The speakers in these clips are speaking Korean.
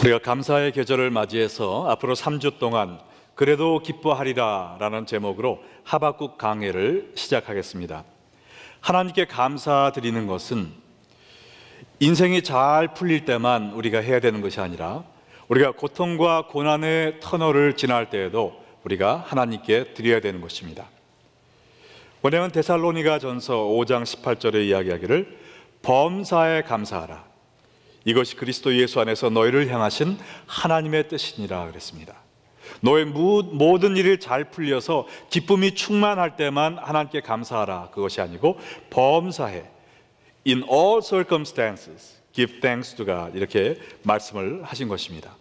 우리가 감사의 계절을 맞이해서 앞으로 3주 동안 그래도 기뻐하리라 라는 제목으로 하박국 강해를 시작하겠습니다. 하나님께 감사드리는 것은 인생이 잘 풀릴 때만 우리가 해야 되는 것이 아니라 우리가 고통과 고난의 터널을 지날 때에도 우리가 하나님께 드려야 되는 것입니다. 왜냐하면 데살로니가 전서 5장 18절에 이야기하기를 범사에 감사하라, 이것이 그리스도 예수 안에서 너희를 향하신 하나님의 뜻이니라 그랬습니다. 너의 모든 일이 잘 풀려서 기쁨이 충만할 때만 하나님께 감사하라, 그것이 아니고 범사에 In all circumstances give thanks to God, 이렇게 말씀을 하신 것입니다.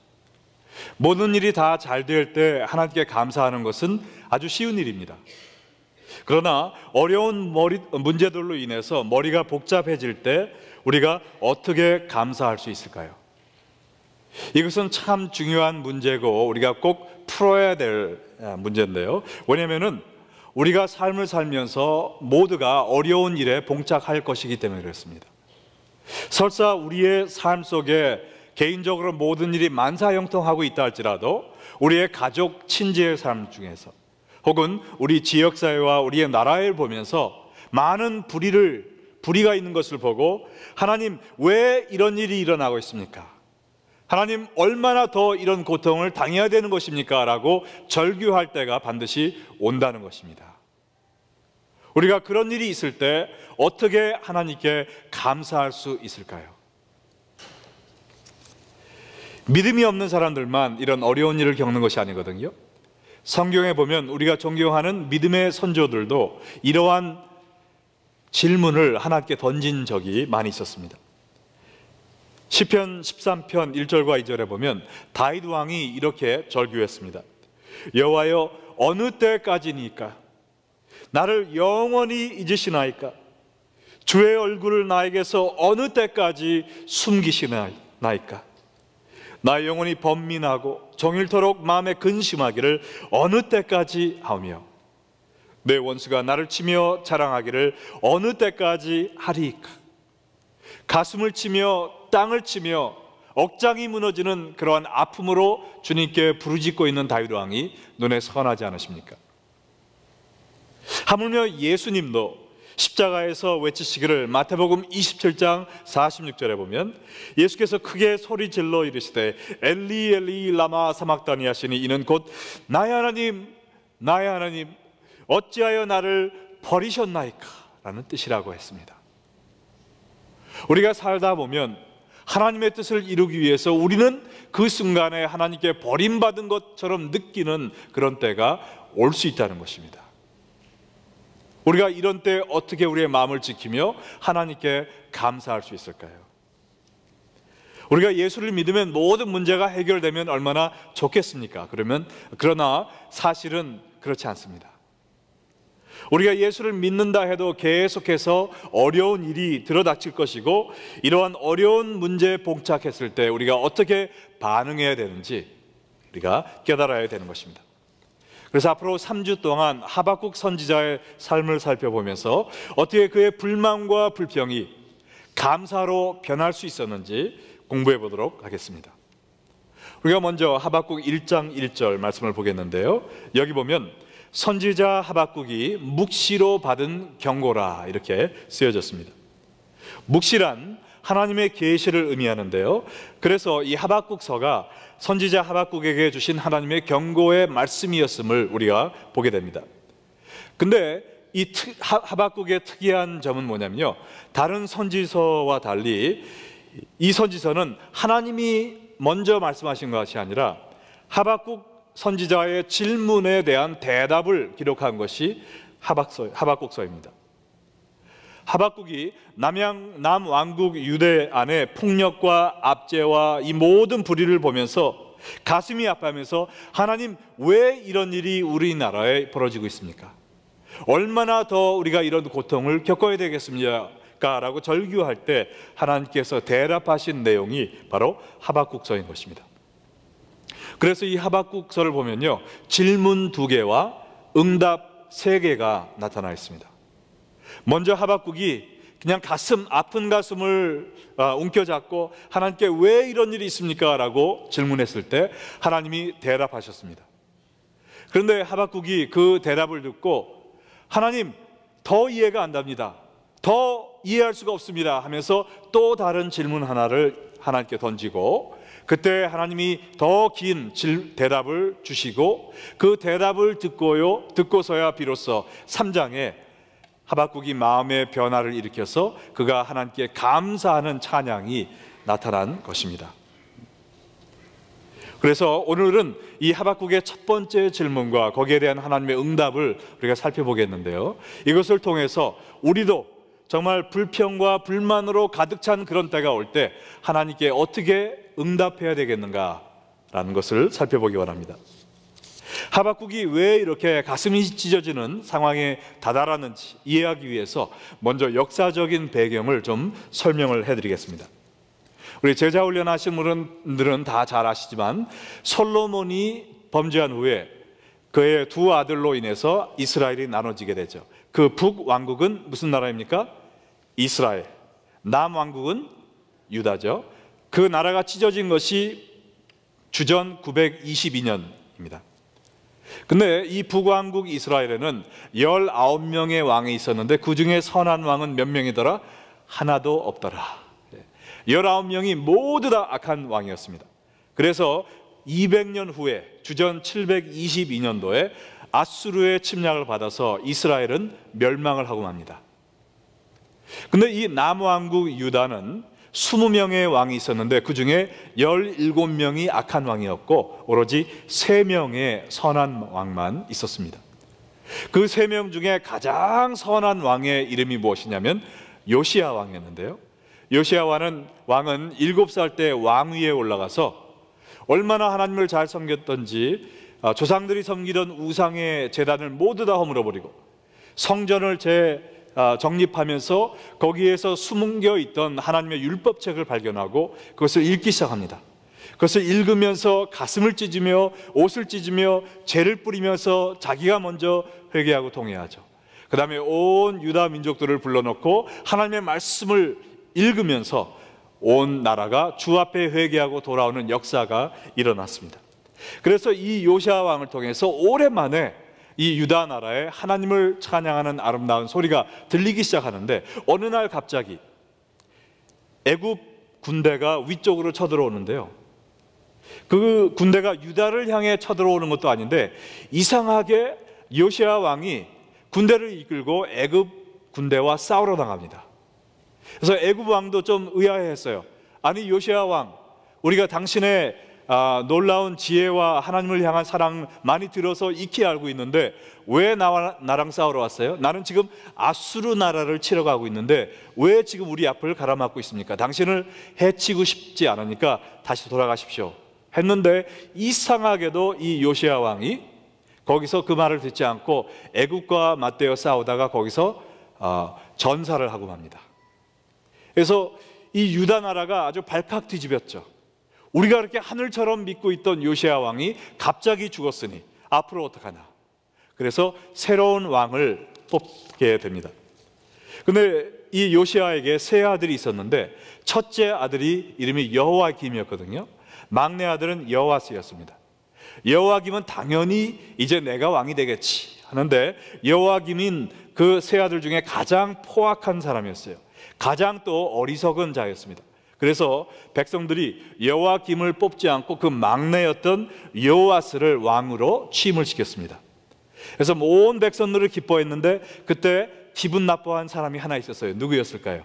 모든 일이 다 잘 될 때 하나님께 감사하는 것은 아주 쉬운 일입니다. 그러나 어려운 문제들로 인해서 머리가 복잡해질 때 우리가 어떻게 감사할 수 있을까요? 이것은 참 중요한 문제고 우리가 꼭 풀어야 될 문제인데요. 왜냐하면 우리가 삶을 살면서 모두가 어려운 일에 봉착할 것이기 때문에 그렇습니다. 설사 우리의 삶 속에 개인적으로 모든 일이 만사형통하고 있다 할지라도 우리의 가족, 친지의 삶 중에서 혹은 우리 지역사회와 우리의 나라를 보면서 많은 불의가 있는 것을 보고 하나님, 왜 이런 일이 일어나고 있습니까? 하나님, 얼마나 더 이런 고통을 당해야 되는 것입니까? 라고 절규할 때가 반드시 온다는 것입니다. 우리가 그런 일이 있을 때 어떻게 하나님께 감사할 수 있을까요? 믿음이 없는 사람들만 이런 어려운 일을 겪는 것이 아니거든요. 성경에 보면 우리가 존경하는 믿음의 선조들도 이러한 질문을 하나님께 던진 적이 많이 있었습니다. 시편 13편 1절과 2절에 보면 다윗 왕이 이렇게 절규했습니다. 여호와여, 어느 때까지니까? 나를 영원히 잊으시나이까? 주의 얼굴을 나에게서 어느 때까지 숨기시나이까? 나 영혼이 번민하고 종일토록 마음에 근심하기를 어느 때까지 하며 내 원수가 나를 치며 자랑하기를 어느 때까지 하리이까? 가슴을 치며 땅을 치며 억장이 무너지는 그러한 아픔으로 주님께 부르짖고 있는 다윗 왕이 눈에 선하지 않으십니까? 하물며 예수님도 십자가에서 외치시기를 마태복음 27장 46절에 보면 예수께서 크게 소리질러 이르시되 엘리 엘리 라마 사막다니 하시니 이는 곧 나의 하나님 나의 하나님 어찌하여 나를 버리셨나이까? 라는 뜻이라고 했습니다. 우리가 살다 보면 하나님의 뜻을 이루기 위해서 우리는 그 순간에 하나님께 버림받은 것처럼 느끼는 그런 때가 올 수 있다는 것입니다. 우리가 이런 때 어떻게 우리의 마음을 지키며 하나님께 감사할 수 있을까요? 우리가 예수를 믿으면 모든 문제가 해결되면 얼마나 좋겠습니까? 그러나 사실은 그렇지 않습니다. 우리가 예수를 믿는다 해도 계속해서 어려운 일이 들어닥칠 것이고 이러한 어려운 문제에 봉착했을 때 우리가 어떻게 반응해야 되는지 우리가 깨달아야 되는 것입니다. 그래서 앞으로 3주 동안 하박국 선지자의 삶을 살펴보면서 어떻게 그의 불만과 불평이 감사로 변할 수 있었는지 공부해 보도록 하겠습니다. 우리가 먼저 하박국 1장 1절 말씀을 보겠는데요, 여기 보면 선지자 하박국이 묵시로 받은 경고라 이렇게 쓰여졌습니다. 묵시란 하나님의 계시를 의미하는데요, 그래서 이 하박국서가 선지자 하박국에게 주신 하나님의 경고의 말씀이었음을 우리가 보게 됩니다. 근데 이 하박국의 특이한 점은 뭐냐면요, 다른 선지서와 달리 이 선지서는 하나님이 먼저 말씀하신 것이 아니라 하박국 선지자의 질문에 대한 대답을 기록한 것이 하박국서입니다. 하박국이 남왕국 유대 안의 폭력과 압제와 이 모든 불의를 보면서 가슴이 아파하면서 하나님, 왜 이런 일이 우리나라에 벌어지고 있습니까? 얼마나 더 우리가 이런 고통을 겪어야 되겠습니까? 라고 절규할 때 하나님께서 대답하신 내용이 바로 하박국서인 것입니다. 그래서 이 하박국서를 보면요, 질문 2개와 응답 3개가 나타나 있습니다. 먼저 하박국이 그냥 아픈 가슴을 움켜잡고 하나님께 왜 이런 일이 있습니까? 라고 질문했을 때 하나님이 대답하셨습니다. 그런데 하박국이 그 대답을 듣고 하나님, 더 이해가 안 됩니다. 더 이해할 수가 없습니다 하면서 또 다른 질문 하나를 하나님께 던지고, 그때 하나님이 더 긴 대답을 주시고, 그 대답을 듣고서야 비로소 3장에 하박국이 마음의 변화를 일으켜서 그가 하나님께 감사하는 찬양이 나타난 것입니다. 그래서 오늘은 이 하박국의 첫 번째 질문과 거기에 대한 하나님의 응답을 우리가 살펴보겠는데요, 이것을 통해서 우리도 정말 불평과 불만으로 가득 찬 그런 때가 올 때 하나님께 어떻게 응답해야 되겠는가라는 것을 살펴보기 원합니다. 하박국이 왜 이렇게 가슴이 찢어지는 상황에 다다랐는지 이해하기 위해서 먼저 역사적인 배경을 좀 설명을 해드리겠습니다. 우리 제자훈련 하신 분들은 다 잘 아시지만 솔로몬이 범죄한 후에 그의 두 아들로 인해서 이스라엘이 나눠지게 되죠. 그 북왕국은 무슨 나라입니까? 이스라엘. 남왕국은 유다죠. 그 나라가 찢어진 것이 주전 922년입니다. 근데 이 북왕국 이스라엘에는 19명의 왕이 있었는데 그 중에 선한 왕은 몇 명이더라? 하나도 없더라. 19명이 모두 다 악한 왕이었습니다. 그래서 200년 후에 주전 722년도에 아수르의 침략을 받아서 이스라엘은 멸망을 하고 맙니다. 근데 이 남왕국 유다는 20명의 왕이 있었는데 그 중에 17명이 악한 왕이었고 오로지 3명의 선한 왕만 있었습니다. 그 3명 중에 가장 선한 왕의 이름이 무엇이냐면 요시야 왕이었는데요, 요시야 왕은 7살 때 왕위에 올라가서 얼마나 하나님을 잘 섬겼던지 조상들이 섬기던 우상의 제단을 모두 다 허물어버리고 성전을 정립하면서 거기에서 숨겨 있던 하나님의 율법책을 발견하고 그것을 읽기 시작합니다. 그것을 읽으면서 가슴을 찢으며 옷을 찢으며 죄를 뿌리면서 자기가 먼저 회개하고 통회하죠. 그 다음에 온 유다 민족들을 불러놓고 하나님의 말씀을 읽으면서 온 나라가 주 앞에 회개하고 돌아오는 역사가 일어났습니다. 그래서 이 요시야 왕을 통해서 오랜만에 이 유다 나라에 하나님을 찬양하는 아름다운 소리가 들리기 시작하는데 어느 날 갑자기 애굽 군대가 위쪽으로 쳐들어오는데요, 그 군대가 유다를 향해 쳐들어오는 것도 아닌데 이상하게 요시야 왕이 군대를 이끌고 애굽 군대와 싸우러 나갑니다. 그래서 애굽 왕도 좀 의아해했어요. 아니 요시야 왕, 우리가 당신의 놀라운 지혜와 하나님을 향한 사랑 많이 들어서 익히 알고 있는데 왜 나랑 싸우러 왔어요? 나는 지금 아수르 나라를 치러 가고 있는데 왜 지금 우리 앞을 가로막고 있습니까? 당신을 해치고 싶지 않으니까 다시 돌아가십시오 했는데 이상하게도 이 요시야 왕이 거기서 그 말을 듣지 않고 애굽과 맞대어 싸우다가 거기서 전사를 하고 맙니다. 그래서 이 유다 나라가 아주 발칵 뒤집혔죠. 우리가 그렇게 하늘처럼 믿고 있던 요시야 왕이 갑자기 죽었으니 앞으로 어떡하나. 그래서 새로운 왕을 뽑게 됩니다. 근데 이 요시야에게 세 아들이 있었는데 첫째 아들이 이름이 여호와김이었거든요. 막내 아들은 여호와스였습니다. 여호와김은 당연히 이제 내가 왕이 되겠지 하는데 여호와김인 그 세 아들 중에 가장 포악한 사람이었어요. 가장 또 어리석은 자였습니다. 그래서 백성들이 여호와김을 뽑지 않고 그 막내였던 여호와스를 왕으로 취임을 시켰습니다. 그래서 온 백성들을 기뻐했는데 그때 기분 나빠한 사람이 하나 있었어요. 누구였을까요?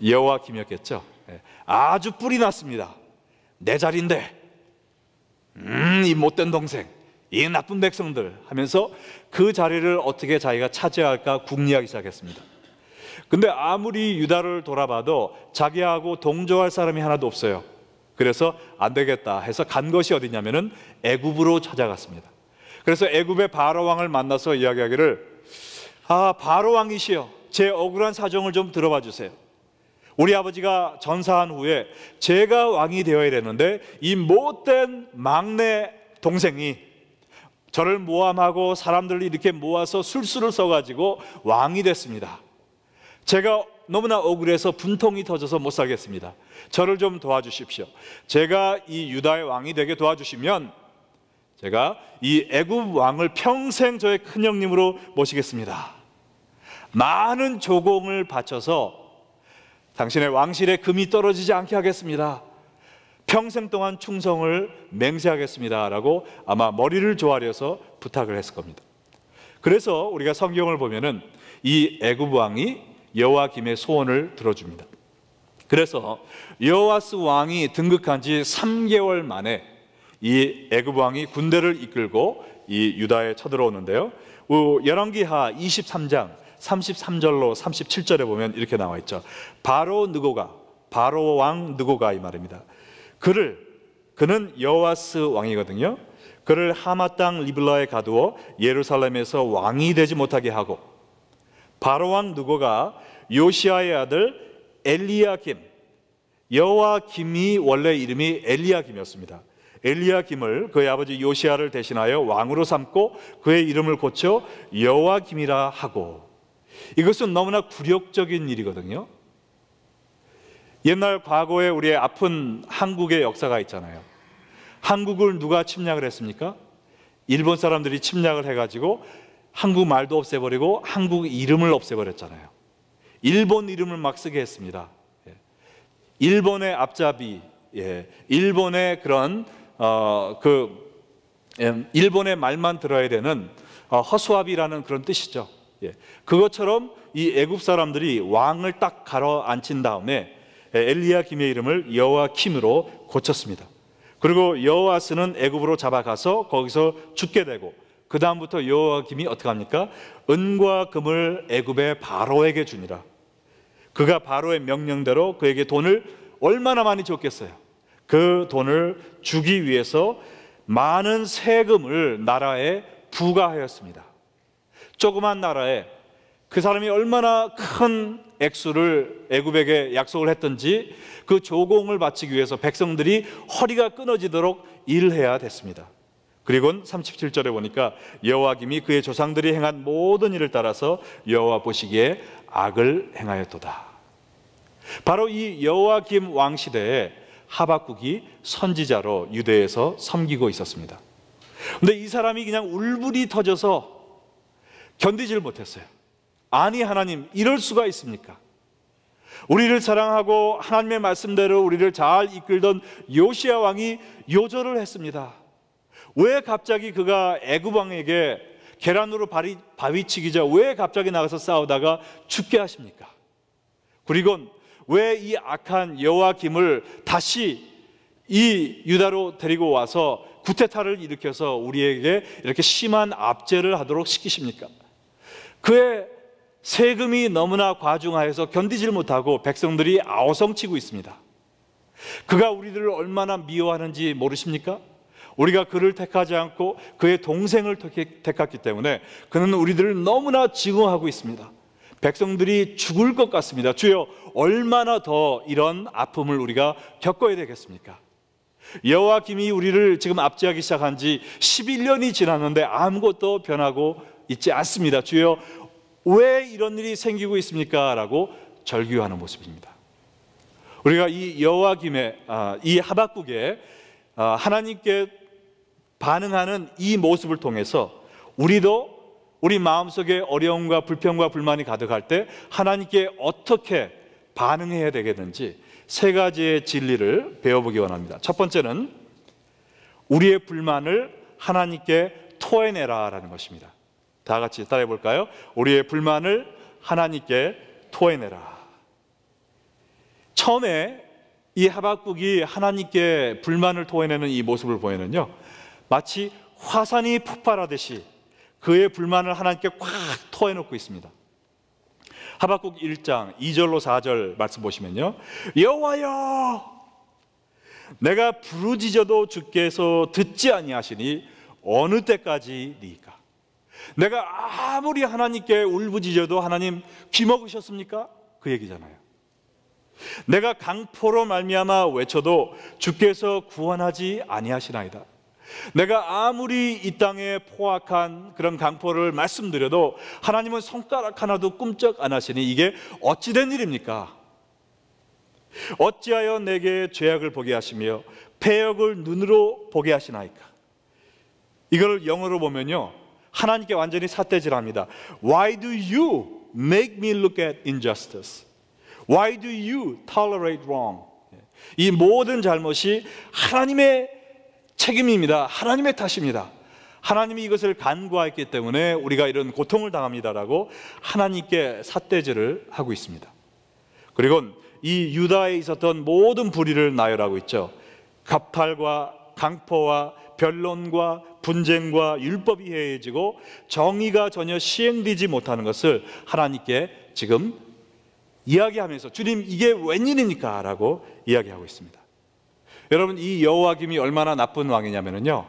여호와김이었겠죠. 아주 뿔이 났습니다. 내 자리인데 이 못된 동생, 이 나쁜 백성들 하면서 그 자리를 어떻게 자기가 차지할까 궁리하기 시작했습니다. 근데 아무리 유다를 돌아봐도 자기하고 동조할 사람이 하나도 없어요. 그래서 안 되겠다 해서 간 것이 어디냐면은 애굽으로 찾아갔습니다. 그래서 애굽의 바로 왕을 만나서 이야기하기를, 바로 왕이시여, 제 억울한 사정을 좀 들어봐 주세요. 우리 아버지가 전사한 후에 제가 왕이 되어야 되는데 이 못된 막내 동생이 저를 모함하고 사람들을 이렇게 모아서 술수를 써가지고 왕이 됐습니다. 제가 너무나 억울해서 분통이 터져서 못 살겠습니다. 저를 좀 도와주십시오. 제가 이 유다의 왕이 되게 도와주시면 제가 이 애굽 왕을 평생 저의 큰형님으로 모시겠습니다. 많은 조공을 바쳐서 당신의 왕실에 금이 떨어지지 않게 하겠습니다. 평생 동안 충성을 맹세하겠습니다 라고 아마 머리를 조아려서 부탁을 했을 겁니다. 그래서 우리가 성경을 보면은 이 애굽 왕이 여호야김의 소원을 들어줍니다. 그래서 여호아스 왕이 등극한 지 3개월 만에 이 애굽 왕이 군대를 이끌고 이 유다에 쳐들어오는데요, 열왕기하 23장 33절로 37절에 보면 이렇게 나와 있죠. 바로 왕 느고가 이 말입니다. 그는 여호아스 왕이거든요. 그를 하마 땅 리블라에 가두어 예루살렘에서 왕이 되지 못하게 하고, 바로 왕 느고가 요시아의 아들 엘리야김, 여호야김이 원래 이름이 엘리야김이었습니다. 엘리야김을 그의 아버지 요시아를 대신하여 왕으로 삼고 그의 이름을 고쳐 여호야김이라 하고. 이것은 너무나 굴욕적인 일이거든요. 옛날 과거에 우리의 아픈 한국의 역사가 있잖아요. 한국을 누가 침략을 했습니까? 일본 사람들이 침략을 해가지고 한국 말도 없애버리고 한국 이름을 없애버렸잖아요. 일본 이름을 막 쓰게 했습니다. 일본의 앞잡이, 일본의 그런 일본의 말만 들어야 되는 허수아비라는 그런 뜻이죠. 그것처럼 이 애굽 사람들이 왕을 딱 가로앉힌 다음에 엘리야김의 이름을 여호야킴으로 고쳤습니다. 그리고 여호아스는 애굽으로 잡아가서 거기서 죽게 되고, 그 다음부터 여호야김이 어떻게 합니까? 은과 금을 애굽의 바로에게 주니라. 그가 바로의 명령대로 그에게 돈을 얼마나 많이 줬겠어요. 그 돈을 주기 위해서 많은 세금을 나라에 부과하였습니다. 조그만 나라에 그 사람이 얼마나 큰 액수를 애굽에게 약속을 했던지 그 조공을 바치기 위해서 백성들이 허리가 끊어지도록 일해야 됐습니다. 그리고 37절에 보니까 여호야김이 그의 조상들이 행한 모든 일을 따라서 여호와 보시기에 악을 행하였도다. 바로 이 여호야김 왕 시대에 하박국이 선지자로 유대에서 섬기고 있었습니다. 근데 이 사람이 그냥 울분이 터져서 견디질 못했어요. 아니 하나님, 이럴 수가 있습니까? 우리를 사랑하고 하나님의 말씀대로 우리를 잘 이끌던 요시야 왕이 요절을 했습니다. 왜 갑자기 그가 애굽 왕에게 계란으로 바위치기자 왜 갑자기 나가서 싸우다가 죽게 하십니까? 그리고 왜 이 악한 여호야김을 다시 이 유다로 데리고 와서 구테타를 일으켜서 우리에게 이렇게 심한 압제를 하도록 시키십니까? 그의 세금이 너무나 과중하여서 견디질 못하고 백성들이 아우성치고 있습니다. 그가 우리들을 얼마나 미워하는지 모르십니까? 우리가 그를 택하지 않고 그의 동생을 택했기 때문에 그는 우리들을 너무나 증오하고 있습니다. 백성들이 죽을 것 같습니다. 주여, 얼마나 더 이런 아픔을 우리가 겪어야 되겠습니까? 여호야김이 우리를 지금 압제하기 시작한 지 11년이 지났는데 아무것도 변하고 있지 않습니다. 주여, 왜 이런 일이 생기고 있습니까? 라고 절규하는 모습입니다. 우리가 이 여호야김의 이 하박국의 하나님께 반응하는 이 모습을 통해서 우리도 우리 마음속에 어려움과 불평과 불만이 가득할 때 하나님께 어떻게 반응해야 되겠는지 세 가지의 진리를 배워보기 원합니다. 첫 번째는 우리의 불만을 하나님께 토해내라라는 것입니다. 다 같이 따라해 볼까요? 우리의 불만을 하나님께 토해내라. 처음에 이 하박국이 하나님께 불만을 토해내는 이 모습을 보면은요, 마치 화산이 폭발하듯이 그의 불만을 하나님께 꽉 토해놓고 있습니다. 하박국 1장 2절로 4절 말씀 보시면요, 여호와여, 내가 부르짖어도 주께서 듣지 아니하시니 어느 때까지니까? 내가 아무리 하나님께 울부짖어도 하나님 귀먹으셨습니까? 그 얘기잖아요. 내가 강포로 말미암아 외쳐도 주께서 구원하지 아니하시나이다. 내가 아무리 이 땅에 포악한 그런 강포를 말씀드려도 하나님은 손가락 하나도 꿈쩍 안 하시니 이게 어찌 된 일입니까? 어찌하여 내게 죄악을 보게 하시며 패역을 눈으로 보게 하시나이까? 이걸 영어로 보면요, 하나님께 완전히 삿대질합니다. Why do you make me look at injustice? Why do you tolerate wrong? 이 모든 잘못이 하나님의 책임입니다. 하나님의 탓입니다. 하나님이 이것을 간과했기 때문에 우리가 이런 고통을 당합니다라고 하나님께 삿대질을 하고 있습니다. 그리고 이 유다에 있었던 모든 불의를 나열하고 있죠. 갑탈과 강포와 변론과 분쟁과 율법이 해해지고 정의가 전혀 시행되지 못하는 것을 하나님께 지금 이야기하면서 주님 이게 웬일입니까? 라고 이야기하고 있습니다. 여러분, 이 여호와김이 얼마나 나쁜 왕이냐면요,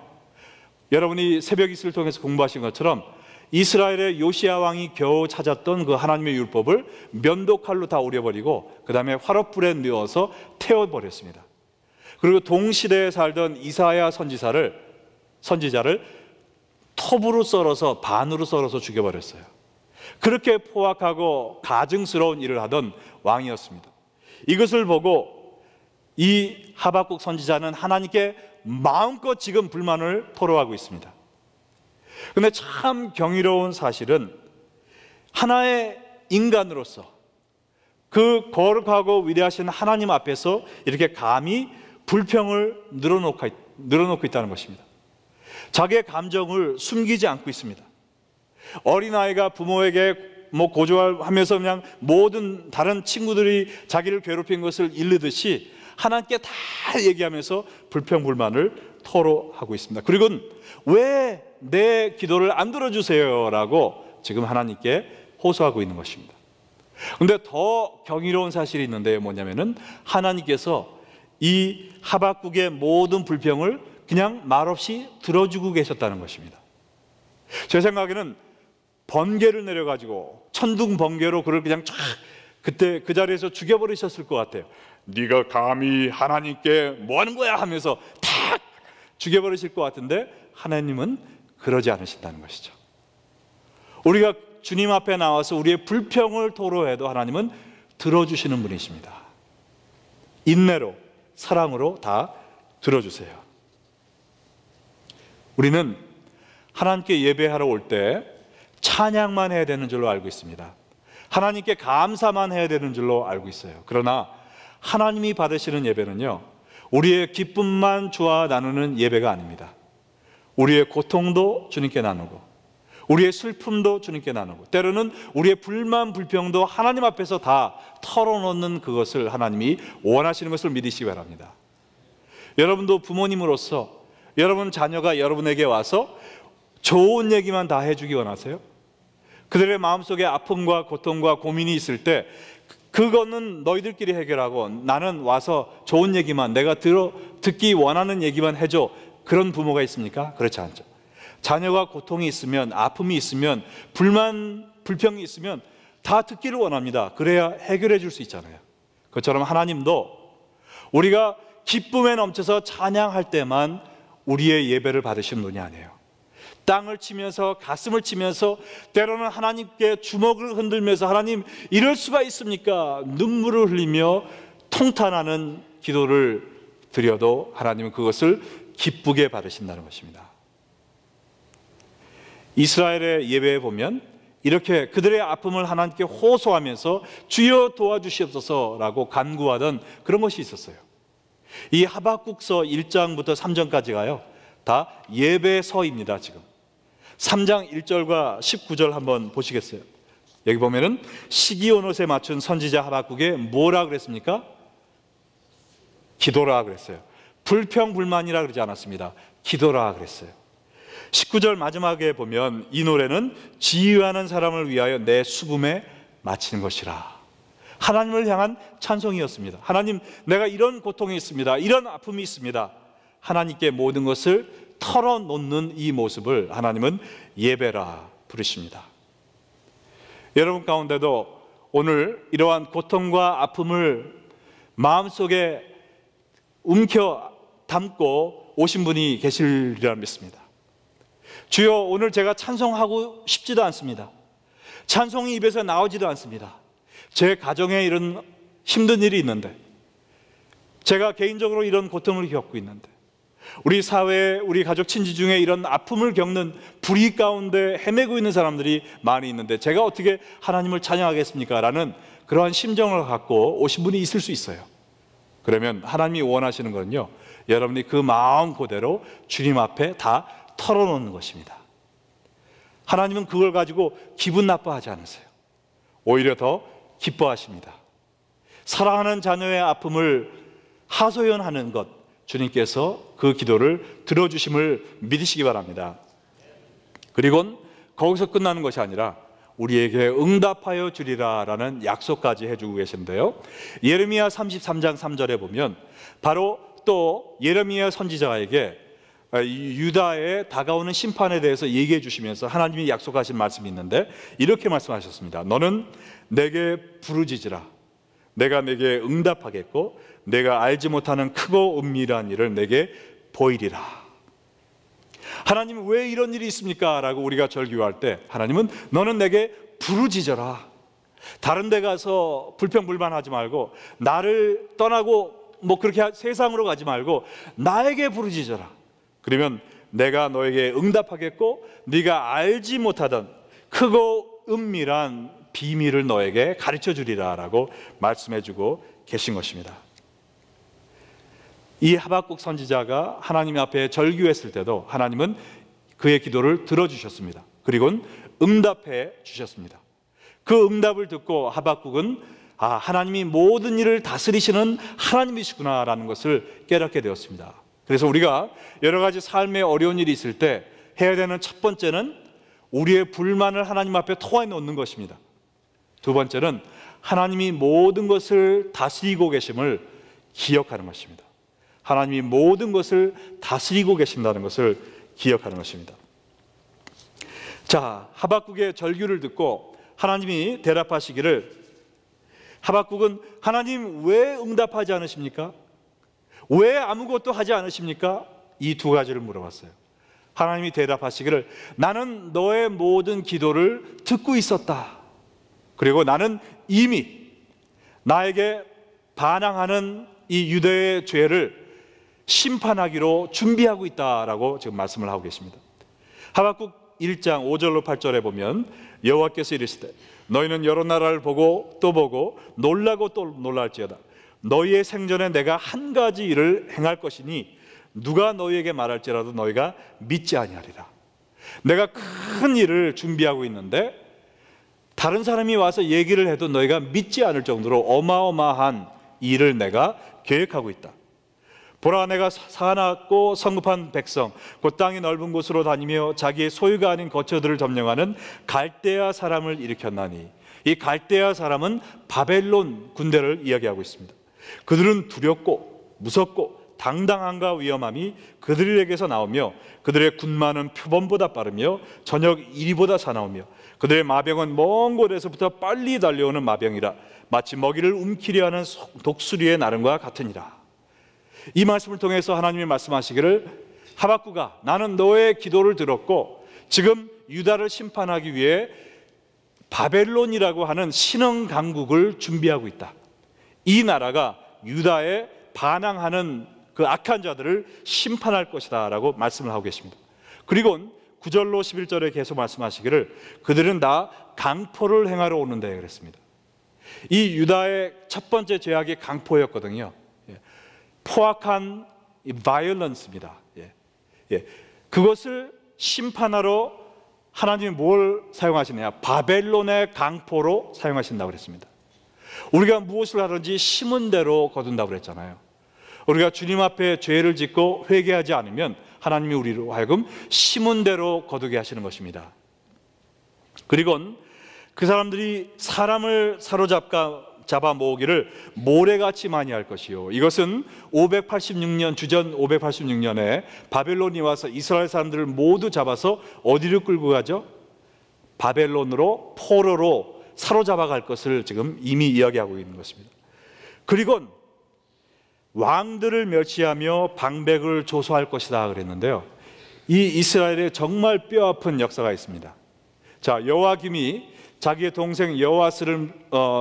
여러분이 새벽 이슬을 통해서 공부하신 것처럼 이스라엘의 요시야 왕이 겨우 찾았던 그 하나님의 율법을 면도칼로 다 오려버리고 그 다음에 화롯불에 넣어서 태워버렸습니다. 그리고 동시대에 살던 이사야 선지자를 톱으로 썰어서 반으로 썰어서 죽여버렸어요. 그렇게 포악하고 가증스러운 일을 하던 왕이었습니다. 이것을 보고 이 하박국 선지자는 하나님께 마음껏 지금 불만을 토로하고 있습니다. 그런데 참 경이로운 사실은 하나의 인간으로서 그 거룩하고 위대하신 하나님 앞에서 이렇게 감히 불평을 늘어놓고 있다는 것입니다. 자기의 감정을 숨기지 않고 있습니다. 어린아이가 부모에게 고조하면서 그냥 모든 다른 친구들이 자기를 괴롭힌 것을 일르듯이 하나님께 다 얘기하면서 불평불만을 토로하고 있습니다. 그리고 왜 내 기도를 안 들어주세요? 라고 지금 하나님께 호소하고 있는 것입니다. 그런데 더 경이로운 사실이 있는데 뭐냐면은 하나님께서 이 하박국의 모든 불평을 그냥 말없이 들어주고 계셨다는 것입니다. 제 생각에는 번개를 내려가지고 천둥 번개로 그를 그냥 쫙 그때 그 자리에서 죽여버리셨을 것 같아요. 네가 감히 하나님께 뭐 하는 거야 하면서 탁 죽여버리실 것 같은데 하나님은 그러지 않으신다는 것이죠. 우리가 주님 앞에 나와서 우리의 불평을 토로해도 하나님은 들어주시는 분이십니다. 인내로, 사랑으로 다 들어주세요. 우리는 하나님께 예배하러 올 때 찬양만 해야 되는 줄로 알고 있습니다. 하나님께 감사만 해야 되는 줄로 알고 있어요. 그러나 하나님이 받으시는 예배는요, 우리의 기쁨만 주와 나누는 예배가 아닙니다. 우리의 고통도 주님께 나누고 우리의 슬픔도 주님께 나누고 때로는 우리의 불만 불평도 하나님 앞에서 다 털어놓는 그것을 하나님이 원하시는 것을 믿으시기 바랍니다. 여러분도 부모님으로서 여러분 자녀가 여러분에게 와서 좋은 얘기만 다 해주기 원하세요? 그들의 마음속에 아픔과 고통과 고민이 있을 때 그거는 너희들끼리 해결하고 나는 와서 좋은 얘기만, 내가 듣기 원하는 얘기만 해줘. 그런 부모가 있습니까? 그렇지 않죠. 자녀가 고통이 있으면, 아픔이 있으면, 불평이 있으면 다 듣기를 원합니다. 그래야 해결해 줄 수 있잖아요. 그것처럼 하나님도 우리가 기쁨에 넘쳐서 찬양할 때만 우리의 예배를 받으시는 분이 아니에요. 땅을 치면서 가슴을 치면서 때로는 하나님께 주먹을 흔들면서 하나님 이럴 수가 있습니까? 눈물을 흘리며 통탄하는 기도를 드려도 하나님은 그것을 기쁘게 받으신다는 것입니다. 이스라엘의 예배에 보면 이렇게 그들의 아픔을 하나님께 호소하면서 주여 도와주시옵소서라고 간구하던 그런 것이 있었어요. 이 하박국서 1장부터 3장까지가요 다 예배서입니다. 지금 3장 1절과 19절 한번 보시겠어요? 여기 보면은 시기온옷에 맞춘 선지자 하박국에 뭐라 그랬습니까? 기도라 그랬어요. 불평불만이라 그러지 않았습니다. 기도라 그랬어요. 19절 마지막에 보면 이 노래는 지휘하는 사람을 위하여 내 수금에 마치는 것이라. 하나님을 향한 찬송이었습니다. 하나님, 내가 이런 고통이 있습니다. 이런 아픔이 있습니다. 하나님께 모든 것을 털어놓는 이 모습을 하나님은 예배라 부르십니다. 여러분 가운데도 오늘 이러한 고통과 아픔을 마음속에 움켜 담고 오신 분이 계시리라 믿습니다. 주여, 오늘 제가 찬송하고 싶지도 않습니다. 찬송이 입에서 나오지도 않습니다. 제 가정에 이런 힘든 일이 있는데, 제가 개인적으로 이런 고통을 겪고 있는데, 우리 사회에 우리 가족 친지 중에 이런 아픔을 겪는 불의 가운데 헤매고 있는 사람들이 많이 있는데 제가 어떻게 하나님을 찬양하겠습니까? 라는 그러한 심정을 갖고 오신 분이 있을 수 있어요. 그러면 하나님이 원하시는 건요, 여러분이 그 마음 그대로 주님 앞에 다 털어놓는 것입니다. 하나님은 그걸 가지고 기분 나빠하지 않으세요. 오히려 더 기뻐하십니다. 사랑하는 자녀의 아픔을 하소연하는 것, 주님께서 그 기도를 들어주심을 믿으시기 바랍니다. 그리고 거기서 끝나는 것이 아니라 우리에게 응답하여 주리라 라는 약속까지 해주고 계신데요, 예레미야 33장 3절에 보면 바로 또 예레미야 선지자에게 유다의 다가오는 심판에 대해서 얘기해 주시면서 하나님이 약속하신 말씀이 있는데 이렇게 말씀하셨습니다. 너는 내게 부르짖으라. 내가 내게 응답하겠고 내가 알지 못하는 크고 은밀한 일을 내게 보이리라. 하나님은 왜 이런 일이 있습니까? 라고 우리가 절규할 때 하나님은 너는 내게 부르짖어라. 다른 데 가서 불평불만하지 말고, 나를 떠나고 그렇게 세상으로 가지 말고 나에게 부르짖어라. 그러면 내가 너에게 응답하겠고 네가 알지 못하던 크고 은밀한 비밀을 너에게 가르쳐 주리라 라고 말씀해 주고 계신 것입니다. 이 하박국 선지자가 하나님 앞에 절규했을 때도 하나님은 그의 기도를 들어주셨습니다. 그리고 응답해 주셨습니다. 그 응답을 듣고 하박국은 하나님이 모든 일을 다스리시는 하나님이시구나 라는 것을 깨닫게 되었습니다. 그래서 우리가 여러 가지 삶에 어려운 일이 있을 때 해야 되는 첫 번째는 우리의 불만을 하나님 앞에 토해 놓는 것입니다. 두 번째는 하나님이 모든 것을 다스리고 계심을 기억하는 것입니다. 하나님이 모든 것을 다스리고 계신다는 것을 기억하는 것입니다. 자, 하박국의 절규를 듣고 하나님이 대답하시기를, 하박국은 하나님 왜 응답하지 않으십니까? 왜 아무것도 하지 않으십니까? 이 두 가지를 물어봤어요. 하나님이 대답하시기를, 나는 너의 모든 기도를 듣고 있었다. 그리고 나는 이미 나에게 반항하는 이 유대의 죄를 심판하기로 준비하고 있다라고 지금 말씀을 하고 계십니다. 하박국 1장 5절로 8절에 보면 여호와께서 이르시되 너희는 여러 나라를 보고 또 보고 놀라고 또 놀랄지어다. 너희의 생전에 내가 한 가지 일을 행할 것이니 누가 너희에게 말할지라도 너희가 믿지 아니하리라. 내가 큰 일을 준비하고 있는데 다른 사람이 와서 얘기를 해도 너희가 믿지 않을 정도로 어마어마한 일을 내가 계획하고 있다. 보라, 내가 사납고 성급한 백성, 곧 땅이 넓은 곳으로 다니며 자기의 소유가 아닌 거처들을 점령하는 갈대아 사람을 일으켰나니, 이 갈대아 사람은 바벨론 군대를 이야기하고 있습니다. 그들은 두렵고 무섭고 당당함과 위험함이 그들에게서 나오며 그들의 군마는 표범보다 빠르며 저녁 이리보다 사나우며 그들의 마병은 먼 곳에서부터 빨리 달려오는 마병이라 마치 먹이를 움키려 하는 독수리의 나름과 같으니라. 이 말씀을 통해서 하나님이 말씀하시기를, 하박국아, 나는 너의 기도를 들었고 지금 유다를 심판하기 위해 바벨론이라고 하는 신흥 강국을 준비하고 있다. 이 나라가 유다에 반항하는 그 악한 자들을 심판할 것이다 라고 말씀을 하고 계십니다. 그리고 9절로 11절에 계속 말씀하시기를, 그들은 다 강포를 행하러 오는데 그랬습니다. 이 유다의 첫 번째 죄악이 강포였거든요. 포악한 바이올런스입니다. 그것을 심판하러 하나님이 뭘 사용하시느냐? 바벨론의 강포로 사용하신다고 그랬습니다. 우리가 무엇을 하든지 심은 대로 거둔다고 그랬잖아요. 우리가 주님 앞에 죄를 짓고 회개하지 않으면 하나님이 우리로 하여금 심은 대로 거두게 하시는 것입니다. 그리고 그 사람들이 사람을 잡아 모으기를 모래같이 많이 할 것이요. 이것은 586년, 주전 586년에 바벨론이 와서 이스라엘 사람들을 모두 잡아서 어디로 끌고 가죠? 바벨론으로, 포로로 사로잡아 갈 것을 지금 이미 이야기하고 있는 것입니다. 그리고 왕들을 멸시하며 방백을 조소할 것이다 그랬는데요, 이 이스라엘에 정말 뼈아픈 역사가 있습니다. 자, 여호와김이 자기의 동생 여호아스를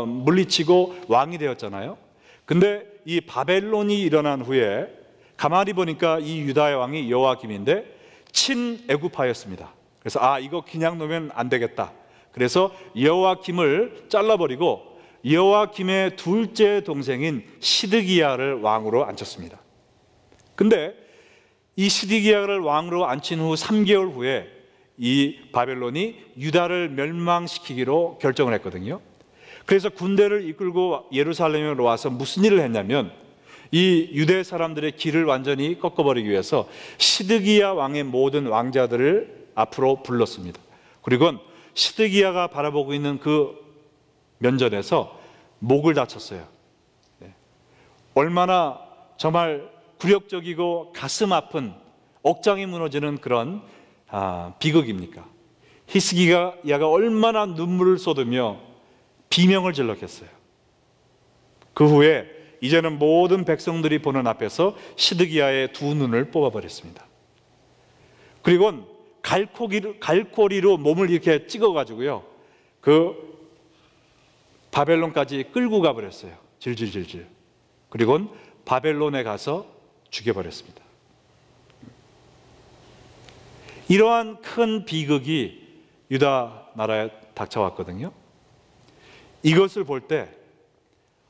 물리치고 왕이 되었잖아요. 근데 이 바벨론이 일어난 후에 가만히 보니까 이 유다의 왕이 여호와김인데 친애굽파였습니다. 그래서 이거 그냥 놓으면 안 되겠다. 그래서 여호와김을 잘라버리고 여호와김의 둘째 동생인 시드기야를 왕으로 앉혔습니다. 근데 이 시드기야를 왕으로 앉힌 후 3개월 후에 이 바벨론이 유다를 멸망시키기로 결정을 했거든요. 그래서 군대를 이끌고 예루살렘으로 와서 무슨 일을 했냐면 이 유대 사람들의 길을 완전히 꺾어버리기 위해서 시드기야 왕의 모든 왕자들을 앞으로 불렀습니다. 그리고 시드기야가 바라보고 있는 그 면전에서 목을 다쳤어요. 얼마나 정말 굴욕적이고 가슴 아픈, 억장이 무너지는 그런 비극입니까? 히스기야가 얼마나 눈물을 쏟으며 비명을 질렀겠어요. 그 후에 이제는 모든 백성들이 보는 앞에서 시드기야의 두 눈을 뽑아버렸습니다. 그리고 갈고리로 몸을 이렇게 찍어가지고요, 그 바벨론까지 끌고 가버렸어요. 질질질질. 그리고 바벨론에 가서 죽여버렸습니다. 이러한 큰 비극이 유다 나라에 닥쳐왔거든요. 이것을 볼 때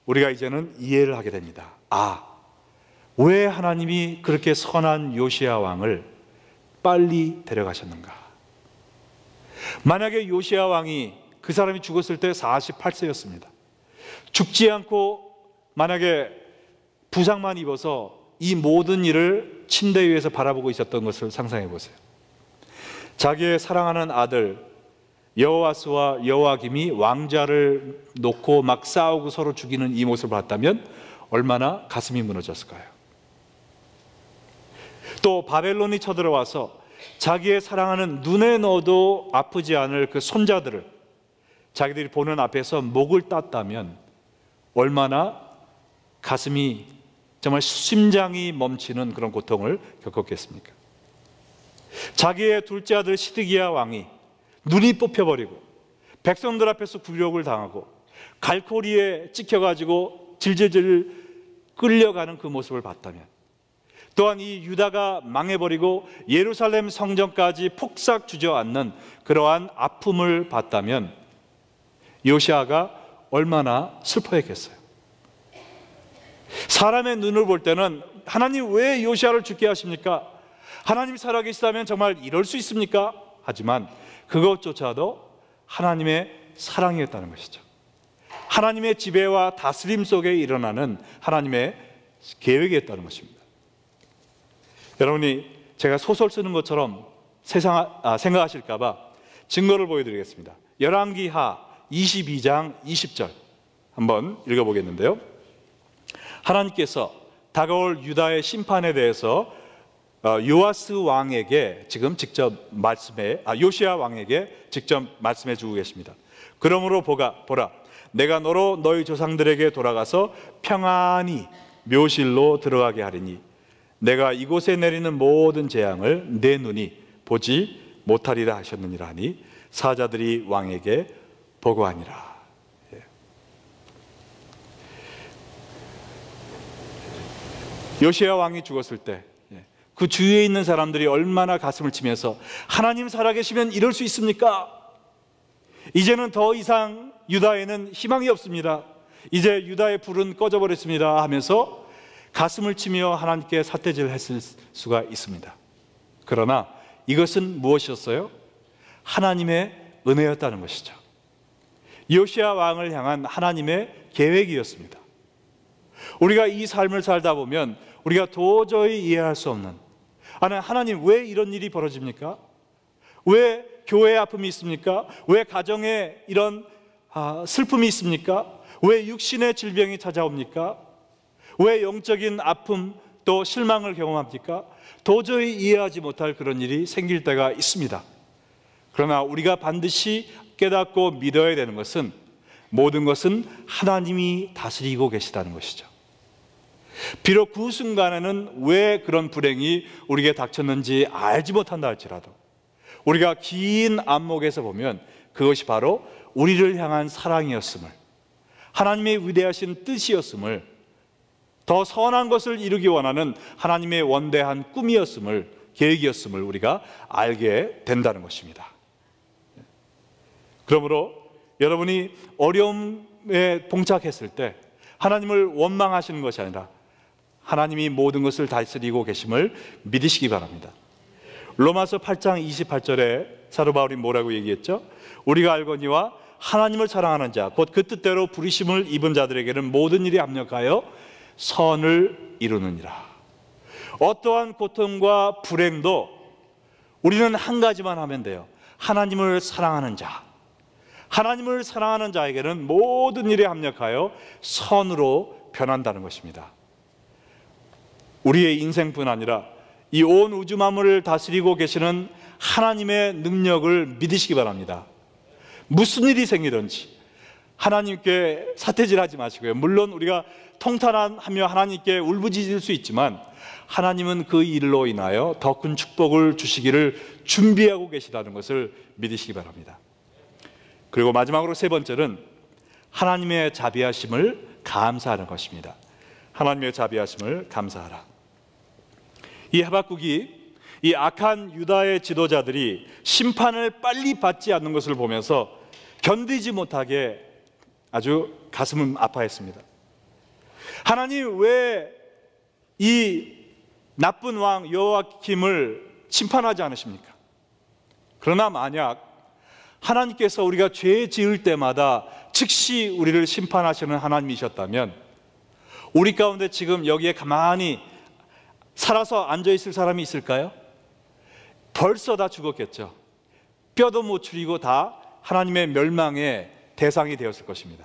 우리가 이제는 이해를 하게 됩니다. 왜 하나님이 그렇게 선한 요시야 왕을 빨리 데려가셨는가? 만약에 요시야 왕이, 그 사람이 죽었을 때 48세였습니다. 죽지 않고 만약에 부상만 입어서 이 모든 일을 침대 위에서 바라보고 있었던 것을 상상해 보세요. 자기의 사랑하는 아들 여호아스와 여호와김이 왕자를 놓고 막 싸우고 서로 죽이는 이 모습을 봤다면 얼마나 가슴이 무너졌을까요? 또 바벨론이 쳐들어와서 자기의 사랑하는 눈에 넣어도 아프지 않을 그 손자들을 자기들이 보는 앞에서 목을 땄다면 얼마나 가슴이, 정말 심장이 멈추는 그런 고통을 겪었겠습니까? 자기의 둘째 아들 시드기야 왕이 눈이 뽑혀버리고 백성들 앞에서 굴욕을 당하고 갈고리에 찍혀가지고 질질질 끌려가는 그 모습을 봤다면, 또한 이 유다가 망해버리고 예루살렘 성전까지 폭삭 주저앉는 그러한 아픔을 봤다면 요시야가 얼마나 슬퍼했겠어요. 사람의 눈을 볼 때는 하나님 왜 요시야를 죽게 하십니까? 하나님 살아계시다면 정말 이럴 수 있습니까? 하지만 그것조차도 하나님의 사랑이었다는 것이죠. 하나님의 지배와 다스림 속에 일어나는 하나님의 계획이었다는 것입니다. 여러분이 제가 소설 쓰는 것처럼 생각하실까 봐 증거를 보여드리겠습니다. 열왕기하 22장 20절 한번 읽어보겠는데요, 하나님께서 다가올 유다의 심판에 대해서 요아스 왕에게 지금 직접 요시야 왕에게 직접 말씀해 주고 계십니다. 그러므로 보라, 내가 너로 너희 조상들에게 돌아가서 평안히 묘실로 들어가게 하리니 내가 이곳에 내리는 모든 재앙을 내 눈이 보지 못하리라 하셨느니라 하니 사자들이 왕에게 보고하니라. 요시야 왕이 죽었을 때 그 주위에 있는 사람들이 얼마나 가슴을 치면서 하나님 살아계시면 이럴 수 있습니까? 이제는 더 이상 유다에는 희망이 없습니다. 이제 유다의 불은 꺼져버렸습니다 하면서 가슴을 치며 하나님께 삿대질을 했을 수가 있습니다. 그러나 이것은 무엇이었어요? 하나님의 은혜였다는 것이죠. 요시야 왕을 향한 하나님의 계획이었습니다. 우리가 이 삶을 살다 보면 우리가 도저히 이해할 수 없는, 하나님 왜 이런 일이 벌어집니까? 왜 교회에 아픔이 있습니까? 왜 가정에 이런 슬픔이 있습니까? 왜 육신의 질병이 찾아옵니까? 왜 영적인 아픔 또 실망을 경험합니까? 도저히 이해하지 못할 그런 일이 생길 때가 있습니다. 그러나 우리가 반드시 깨닫고 믿어야 되는 것은 모든 것은 하나님이 다스리고 계시다는 것이죠. 비록 그 순간에는 왜 그런 불행이 우리에게 닥쳤는지 알지 못한다 할지라도 우리가 긴 안목에서 보면 그것이 바로 우리를 향한 사랑이었음을, 하나님의 위대하신 뜻이었음을, 더 선한 것을 이루기 원하는 하나님의 원대한 꿈이었음을, 계획이었음을 우리가 알게 된다는 것입니다. 그러므로 여러분이 어려움에 봉착했을 때 하나님을 원망하시는 것이 아니라 하나님이 모든 것을 다스리고 계심을 믿으시기 바랍니다. 로마서 8장 28절에 사도 바울이 뭐라고 얘기했죠? 우리가 알거니와 하나님을 사랑하는 자, 곧 그 뜻대로 부르심을 입은 자들에게는 모든 일이 합력하여 선을 이루느니라. 어떠한 고통과 불행도 우리는 한 가지만 하면 돼요. 하나님을 사랑하는 자, 하나님을 사랑하는 자에게는 모든 일에 합력하여 선으로 변한다는 것입니다. 우리의 인생뿐 아니라 이 온 우주 만물을 다스리고 계시는 하나님의 능력을 믿으시기 바랍니다. 무슨 일이 생기든지 하나님께 사태질하지 마시고요. 물론 우리가 통탄하며 하나님께 울부짖을 수 있지만 하나님은 그 일로 인하여 더 큰 축복을 주시기를 준비하고 계시다는 것을 믿으시기 바랍니다. 그리고 마지막으로 세 번째는 하나님의 자비하심을 감사하는 것입니다. 하나님의 자비하심을 감사하라. 이 하박국이 이 악한 유다의 지도자들이 심판을 빨리 받지 않는 것을 보면서 견디지 못하게 아주 가슴을 아파했습니다. 하나님 왜 이 나쁜 왕 여호야김을 심판하지 않으십니까? 그러나 만약 하나님께서 우리가 죄 지을 때마다 즉시 우리를 심판하시는 하나님이셨다면 우리 가운데 지금 여기에 가만히 살아서 앉아있을 사람이 있을까요? 벌써 다 죽었겠죠. 뼈도 못 추리고 다 하나님의 멸망의 대상이 되었을 것입니다.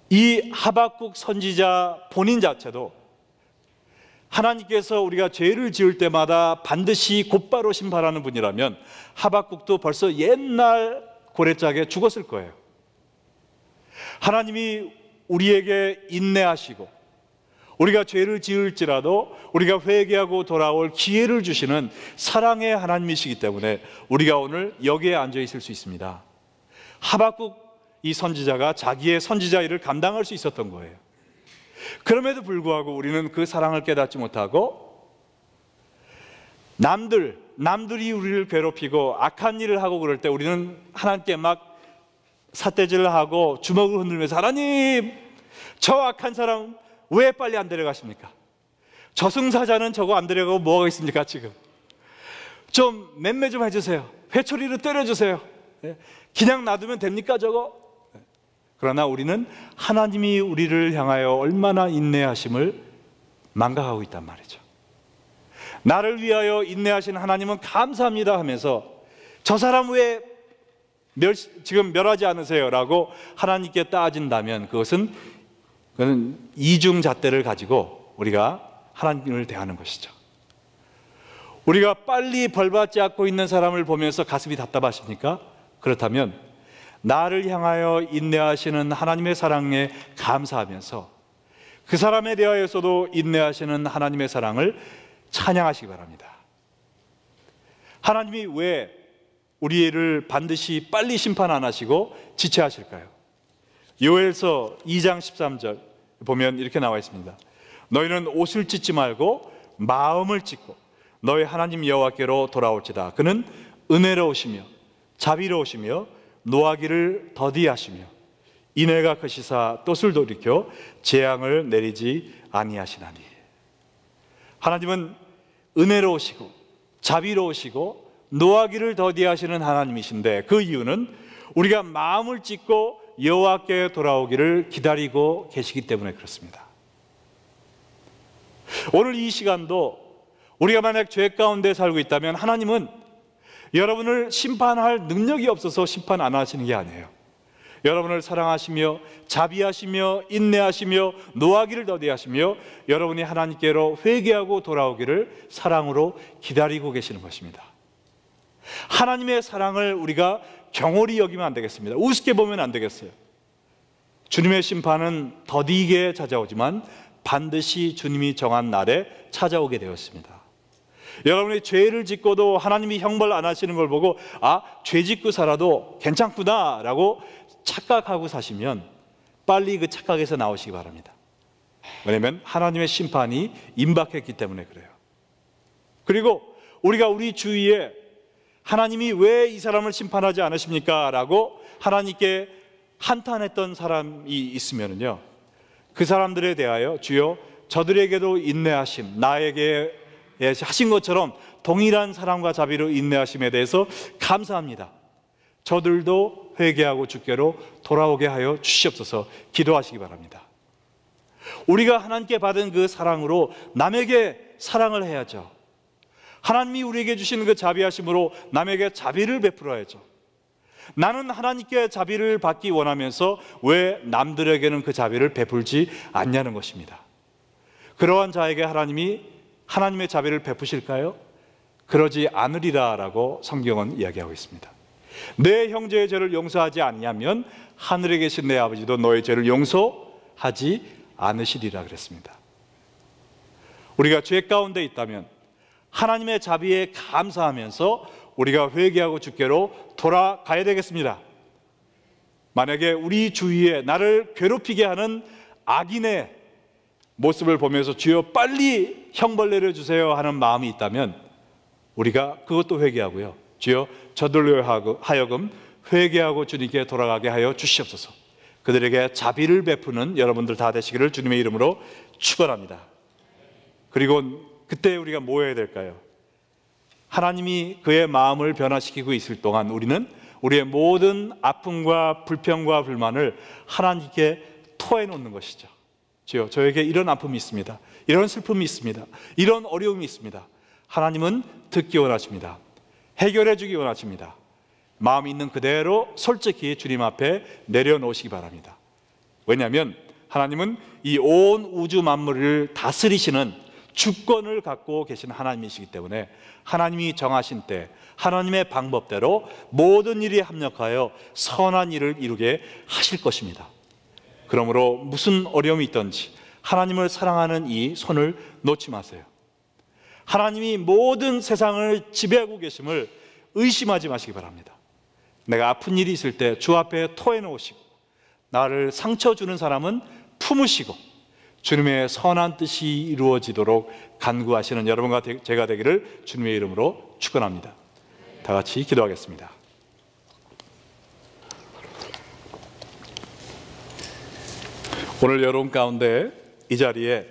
이 하박국 선지자 본인 자체도 하나님께서 우리가 죄를 지을 때마다 반드시 곧바로 심판하는 분이라면 하박국도 벌써 옛날 고래짝에 죽었을 거예요. 하나님이 우리에게 인내하시고 우리가 죄를 지을지라도 우리가 회개하고 돌아올 기회를 주시는 사랑의 하나님이시기 때문에 우리가 오늘 여기에 앉아 있을 수 있습니다. 하박국 이 선지자가 자기의 선지자 일을 감당할 수 있었던 거예요. 그럼에도 불구하고 우리는 그 사랑을 깨닫지 못하고 남들이 우리를 괴롭히고 악한 일을 하고 그럴 때 우리는 하나님께 막 삿대질을 하고 주먹을 흔들면서 하나님, 저 악한 사람 왜 빨리 안 데려가십니까? 저승사자는 저거 안 데려가고 뭐가 있습니까? 지금 좀 맴매 좀 해주세요. 회초리로 때려주세요. 그냥 놔두면 됩니까 저거? 그러나 우리는 하나님이 우리를 향하여 얼마나 인내하심을 망각하고 있단 말이죠. 나를 위하여 인내하신 하나님은 감사합니다 하면서 저 사람 왜 지금 멸하지 않으세요? 라고 하나님께 따진다면 그건 이중잣대를 가지고 우리가 하나님을 대하는 것이죠. 우리가 빨리 벌받지 않고 있는 사람을 보면서 가슴이 답답하십니까? 그렇다면 나를 향하여 인내하시는 하나님의 사랑에 감사하면서 그 사람에 대하여서도 인내하시는 하나님의 사랑을 찬양하시기 바랍니다. 하나님이 왜 우리를 반드시 빨리 심판 안 하시고 지체하실까요? 요엘서 2장 13절 보면 이렇게 나와 있습니다. 너희는 옷을 찢지 말고 마음을 찢고 너희 하나님 여호와께로 돌아올지다. 그는 은혜로우시며 자비로우시며 노하기를 더디하시며 인애가 크시사 뜻을 돌이켜 재앙을 내리지 아니하시나니. 하나님은 은혜로우시고 자비로우시고 노하기를 더디하시는 하나님이신데 그 이유는 우리가 마음을 찢고 여호와께 돌아오기를 기다리고 계시기 때문에 그렇습니다. 오늘 이 시간도 우리가 만약 죄 가운데 살고 있다면 하나님은 여러분을 심판할 능력이 없어서 심판 안 하시는 게 아니에요. 여러분을 사랑하시며 자비하시며 인내하시며 노하기를 더디하시며 여러분이 하나님께로 회개하고 돌아오기를 사랑으로 기다리고 계시는 것입니다. 하나님의 사랑을 우리가 경홀히 여기면 안 되겠습니다. 우습게 보면 안 되겠어요. 주님의 심판은 더디게 찾아오지만 반드시 주님이 정한 날에 찾아오게 되었습니다. 여러분이 죄를 짓고도 하나님이 형벌 안 하시는 걸 보고 죄 짓고 살아도 괜찮구나 라고 착각하고 사시면 빨리 그 착각에서 나오시기 바랍니다. 왜냐하면 하나님의 심판이 임박했기 때문에 그래요. 그리고 우리가 우리 주위에 하나님이 왜 이 사람을 심판하지 않으십니까? 라고 하나님께 한탄했던 사람이 있으면요, 그 사람들에 대하여 주여 저들에게도 인내하심, 나에게 하신 것처럼 동일한 사랑과 자비로 인내하심에 대해서 감사합니다. 저들도 회개하고 주께로 돌아오게 하여 주시옵소서 기도하시기 바랍니다. 우리가 하나님께 받은 그 사랑으로 남에게 사랑을 해야죠. 하나님이 우리에게 주시는 그 자비하심으로 남에게 자비를 베풀어야죠. 나는 하나님께 자비를 받기 원하면서 왜 남들에게는 그 자비를 베풀지 않냐는 것입니다. 그러한 자에게 하나님이 하나님의 자비를 베푸실까요? 그러지 않으리라 라고 성경은 이야기하고 있습니다. 내 형제의 죄를 용서하지 아니하면 하늘에 계신 내 아버지도 너의 죄를 용서하지 않으시리라 그랬습니다. 우리가 죄 가운데 있다면 하나님의 자비에 감사하면서 우리가 회개하고 주께로 돌아가야 되겠습니다. 만약에 우리 주위에 나를 괴롭히게 하는 악인의 모습을 보면서 주여 빨리 형벌 내려주세요 하는 마음이 있다면 우리가 그것도 회개하고요, 주여 저들로 하여금 회개하고 주님께 돌아가게 하여 주시옵소서. 그들에게 자비를 베푸는 여러분들 다 되시기를 주님의 이름으로 축원합니다. 그리고 그때 우리가 뭐 해야 될까요? 하나님이 그의 마음을 변화시키고 있을 동안 우리는 우리의 모든 아픔과 불평과 불만을 하나님께 토해놓는 것이죠. 주여 저에게 이런 아픔이 있습니다, 이런 슬픔이 있습니다, 이런 어려움이 있습니다. 하나님은 듣기 원하십니다. 해결해 주기 원하십니다. 마음이 있는 그대로 솔직히 주님 앞에 내려놓으시기 바랍니다. 왜냐하면 하나님은 이 온 우주 만물을 다스리시는 주권을 갖고 계신 하나님이시기 때문에 하나님이 정하신 때 하나님의 방법대로 모든 일이 합력하여 선한 일을 이루게 하실 것입니다. 그러므로 무슨 어려움이 있든지 하나님을 사랑하는 이 손을 놓지 마세요. 하나님이 모든 세상을 지배하고 계심을 의심하지 마시기 바랍니다. 내가 아픈 일이 있을 때 주 앞에 토해놓으시고 나를 상처 주는 사람은 품으시고 주님의 선한 뜻이 이루어지도록 간구하시는 여러분과 제가 되기를 주님의 이름으로 축원합니다. 다 같이 기도하겠습니다. 오늘 여러분 가운데 이 자리에